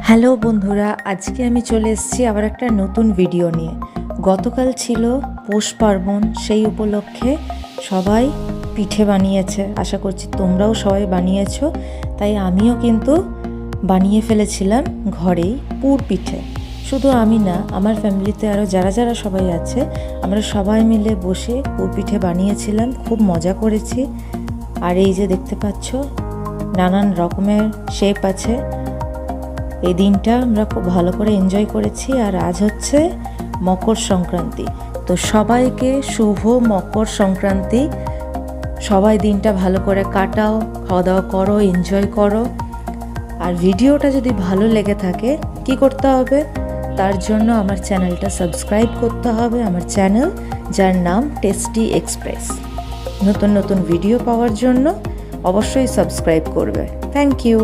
Hello বন্ধুরা, আজকে আমি চলে এসেছি আবার একটা নতুন ভিডিও নিয়ে। গতকাল ছিল পৌষ পার্বণ, সেই উপলক্ষে সবাই পিঠে বানিয়েছে। আশা করছি তোমরাও সবাই বানিয়েছো। তাই আমিও কিন্তু বানিয়ে ফেলেছিলাম ঘরেই পুর পিঠে। শুধু আমি না, আমার ফ্যামিলিতে আরও যারা যারা সবাই আছে, আমরা সবাই মিলে বসে পুর পিঠে বানিয়েছিলাম, খুব মজা করেছি। আর এই যে দেখতে পাচ্ছ, নানান রকমের শেপ আছে। এই দিনটা আমরা খুব ভালো করে এনজয় করেছি। আর আজ হচ্ছে মকর সংক্রান্তি, তো সবাইকে শুভ মকর সংক্রান্তি। সবাই দিনটা ভালো করে কাটাও, খাওয়া দাওয়া করো, এনজয় করো। আর ভিডিওটা যদি ভালো লেগে থাকে কি করতে হবে? তার জন্য আমার চ্যানেলটা সাবস্ক্রাইব করতে হবে, আমার চ্যানেল যার নাম টেস্টি এক্সপ্রেস। নতুন নতুন ভিডিও পাওয়ার জন্য অবশ্যই সাবস্ক্রাইব করবে। Thank you.